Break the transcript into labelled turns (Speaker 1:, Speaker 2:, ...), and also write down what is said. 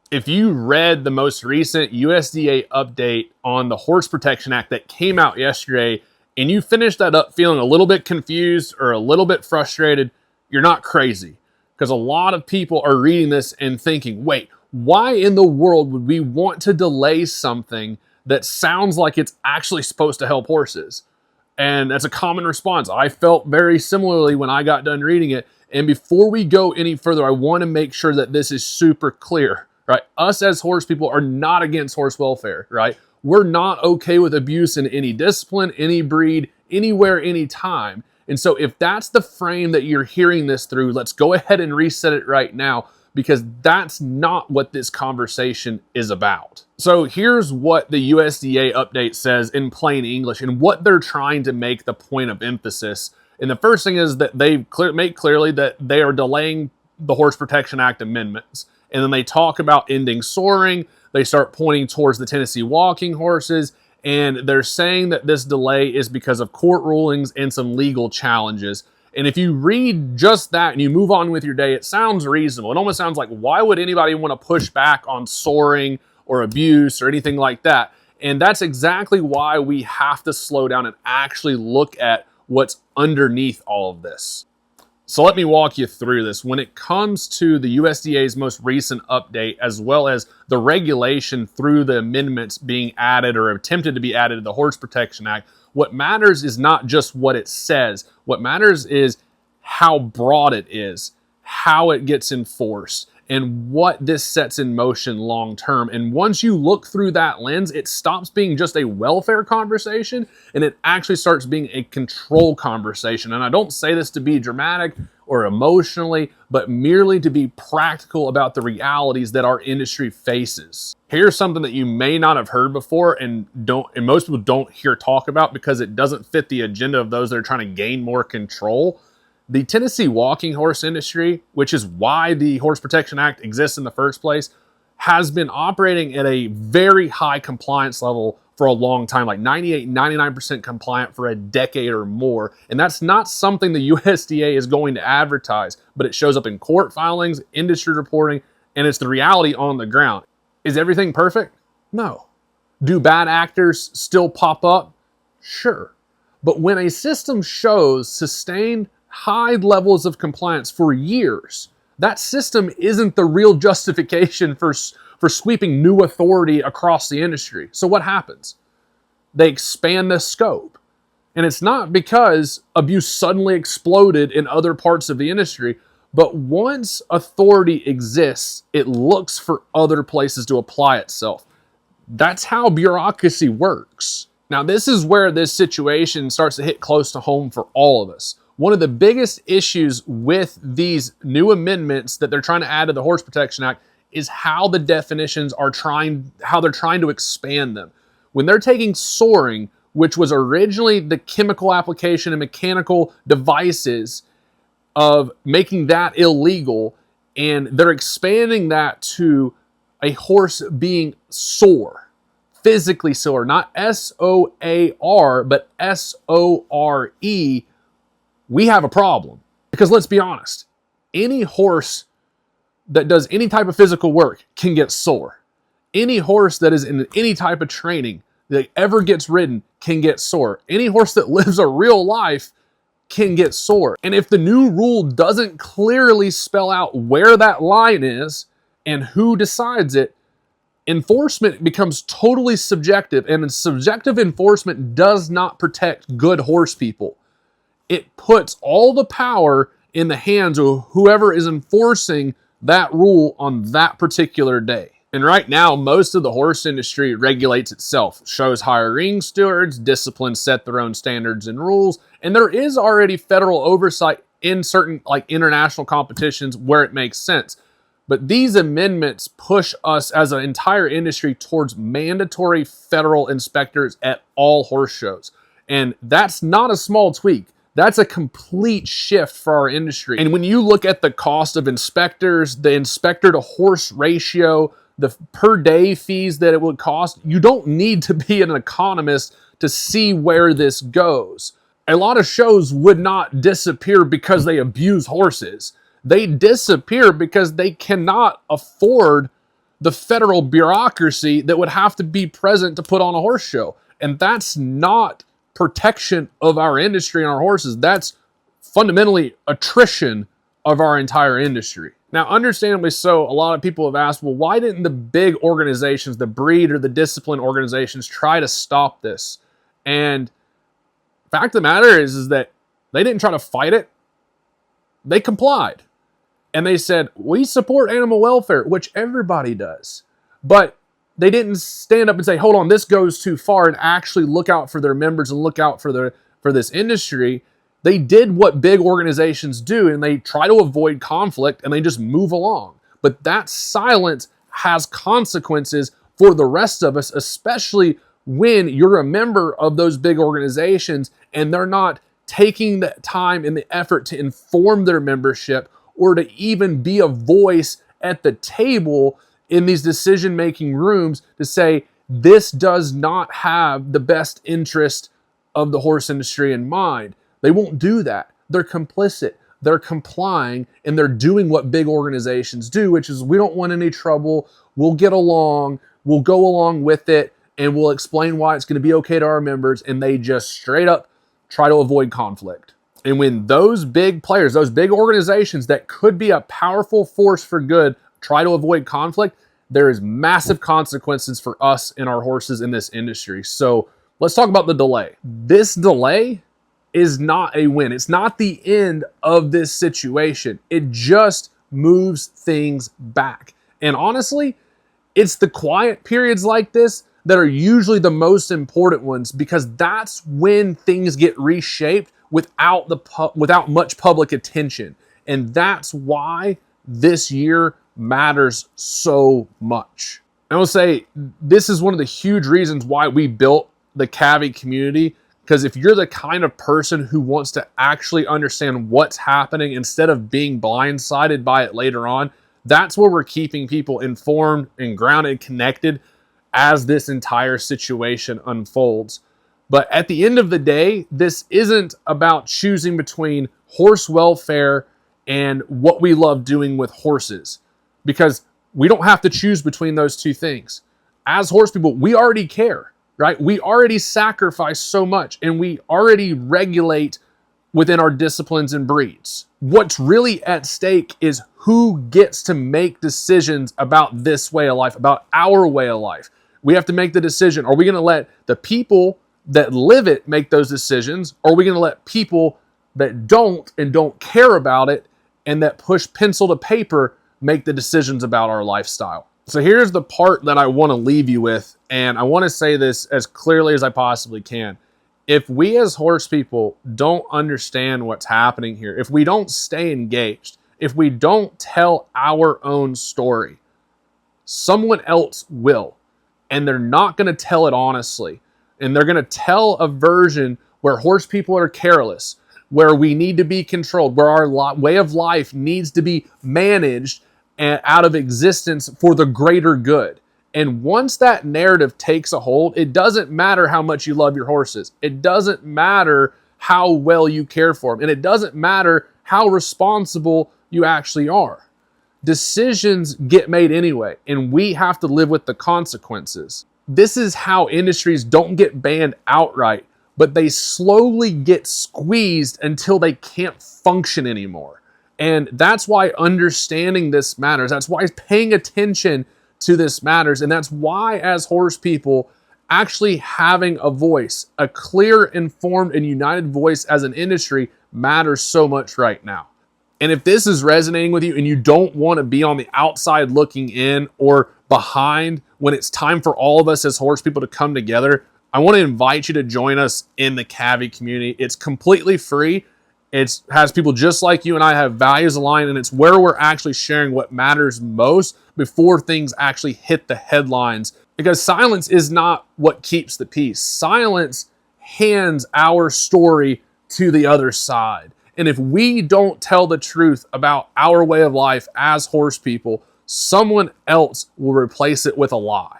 Speaker 1: If you read the most recent USDA update on the Horse Protection Act that came out yesterday, and you finished that up feeling a little bit confused or a little bit frustrated, you're not crazy. Because a lot of people are reading this and thinking, wait, why in the world would we want to delay something that sounds like it's actually supposed to help horses? And that's a common response. I felt very similarly when I got done reading it. And before we go any further, I want to make sure that this is super clear, right? Us as horse people are not against horse welfare, right? We're not okay with abuse in any discipline, any breed, anywhere, anytime. And so if that's the frame that you're hearing this through, let's go ahead and reset it right now, because that's not what this conversation is about. So here's what the USDA update says in plain English and what they're trying to make the point of emphasis. And the first thing is that they make clearly that they are delaying the Horse Protection Act amendments. And then they talk about ending soring. They start pointing towards the Tennessee walking horses. And they're saying that this delay is because of court rulings and some legal challenges. And if you read just that and you move on with your day, it sounds reasonable. It almost sounds like, why would anybody want to push back on soring or abuse or anything like that? And that's exactly why we have to slow down and actually look at what's underneath all of this. So let me walk you through this. When it comes to the USDA's most recent update, as well as the regulation through the amendments being added or attempted to be added to the Horse Protection Act, what matters is not just what it says. What matters is how broad it is, how it gets enforced, and what this sets in motion long term. And once you look through that lens, it stops being just a welfare conversation and it actually starts being a control conversation. And I don't say this to be dramatic or emotionally, but merely to be practical about the realities that our industry faces. Here's something that you may not have heard before and most people don't hear talk about because it doesn't fit the agenda of those that are trying to gain more control. The Tennessee walking horse industry, which is why the Horse Protection Act exists in the first place, has been operating at a very high compliance level for a long time, like 98, 99% compliant for a decade or more. And that's not something the USDA is going to advertise, but it shows up in court filings, industry reporting, and it's the reality on the ground. Is everything perfect? No. Do bad actors still pop up? Sure. But when a system shows sustained high levels of compliance for years, that system isn't the real justification for sweeping new authority across the industry. So what happens? They expand the scope. And it's not because abuse suddenly exploded in other parts of the industry, but once authority exists, it looks for other places to apply itself. That's how bureaucracy works. Now, this is where this situation starts to hit close to home for all of us. One of the biggest issues with these new amendments that they're trying to add to the Horse Protection Act is how the definitions are how they're trying to expand them. When they're taking soring, which was originally the chemical application and mechanical devices of making that illegal, and they're expanding that to a horse being sore, physically sore, not S-O-A-R, but S-O-R-E, we have a problem. Because let's be honest, any horse that does any type of physical work can get sore. Any horse that is in any type of training that ever gets ridden can get sore. Any horse that lives a real life can get sore. And if the new rule doesn't clearly spell out where that line is and who decides it, enforcement becomes totally subjective, and subjective enforcement does not protect good horse people. It puts all the power in the hands of whoever is enforcing that rule on that particular day. And right now, most of the horse industry regulates itself, shows hiring stewards, disciplines set their own standards and rules, and there is already federal oversight in certain international competitions where it makes sense. But these amendments push us as an entire industry towards mandatory federal inspectors at all horse shows. And that's not a small tweak. That's a complete shift for our industry. And when you look at the cost of inspectors, the inspector to horse ratio, the per day fees that it would cost, you don't need to be an economist to see where this goes. A lot of shows would not disappear because they abuse horses. They disappear because they cannot afford the federal bureaucracy that would have to be present to put on a horse show. And that's not protection of our industry and our horses. That's fundamentally attrition of our entire industry. Now, understandably so, a lot of people have asked, well, why didn't the big organizations, the breed or the discipline organizations, try to stop this? And the fact of the matter is that they didn't try to fight it. They complied. And they said, we support animal welfare, which everybody does. But they didn't stand up and say, hold on, this goes too far, and actually look out for their members and look out for this industry. They did what big organizations do, and they try to avoid conflict, and they just move along. But that silence has consequences for the rest of us, especially when you're a member of those big organizations and they're not taking the time and the effort to inform their membership or to even be a voice at the table in these decision-making rooms to say, this does not have the best interest of the horse industry in mind. They won't do that. They're complicit. They're complying, and they're doing what big organizations do, which is, we don't want any trouble. We'll get along. We'll go along with it, and we'll explain why it's going to be okay to our members, and they just straight up try to avoid conflict. And when those big players, those big organizations that could be a powerful force for good, try to avoid conflict, there is massive consequences for us and our horses in this industry. So let's talk about the delay. This delay is not a win. It's not the end of this situation. It just moves things back. And honestly, it's the quiet periods like this that are usually the most important ones, because that's when things get reshaped without much public attention. And that's why this year matters so much. I will say this is one of the huge reasons why we built the Cavi community, because if you're the kind of person who wants to actually understand what's happening instead of being blindsided by it later on, that's where we're keeping people informed and grounded and connected as this entire situation unfolds. But at the end of the day, this isn't about choosing between horse welfare and what we love doing with horses, because we don't have to choose between those two things. As horse people, we already care, right? We already sacrifice so much, and we already regulate within our disciplines and breeds. What's really at stake is who gets to make decisions about this way of life, about our way of life. We have to make the decision. Are we going to let the people that live it make those decisions? Or are we going to let people that don't and don't care about it and that push pencil to paper make the decisions about our lifestyle? So here's the part that I want to leave you with, and I want to say this as clearly as I possibly can. If we as horse people don't understand what's happening here, if we don't stay engaged, if we don't tell our own story, someone else will. And they're not going to tell it honestly. And they're going to tell a version where horse people are careless, where we need to be controlled, where our way of life needs to be managed and out of existence for the greater good. And once that narrative takes a hold, it doesn't matter how much you love your horses. It doesn't matter how well you care for them. And it doesn't matter how responsible you actually are. Decisions get made anyway, and we have to live with the consequences. This is how industries don't get banned outright, but they slowly get squeezed until they can't function anymore. And that's why understanding this matters. That's why paying attention to this matters. And that's why, as horse people, actually having a voice, a clear, informed, and united voice as an industry matters so much right now. And if this is resonating with you and you don't want to be on the outside looking in or behind when it's time for all of us as horse people to come together, I want to invite you to join us in the Cavi community. It's completely free. It has people just like you and I have values aligned, and it's where we're actually sharing what matters most before things actually hit the headlines. Because silence is not what keeps the peace. Silence hands our story to the other side. And if we don't tell the truth about our way of life as horse people, someone else will replace it with a lie.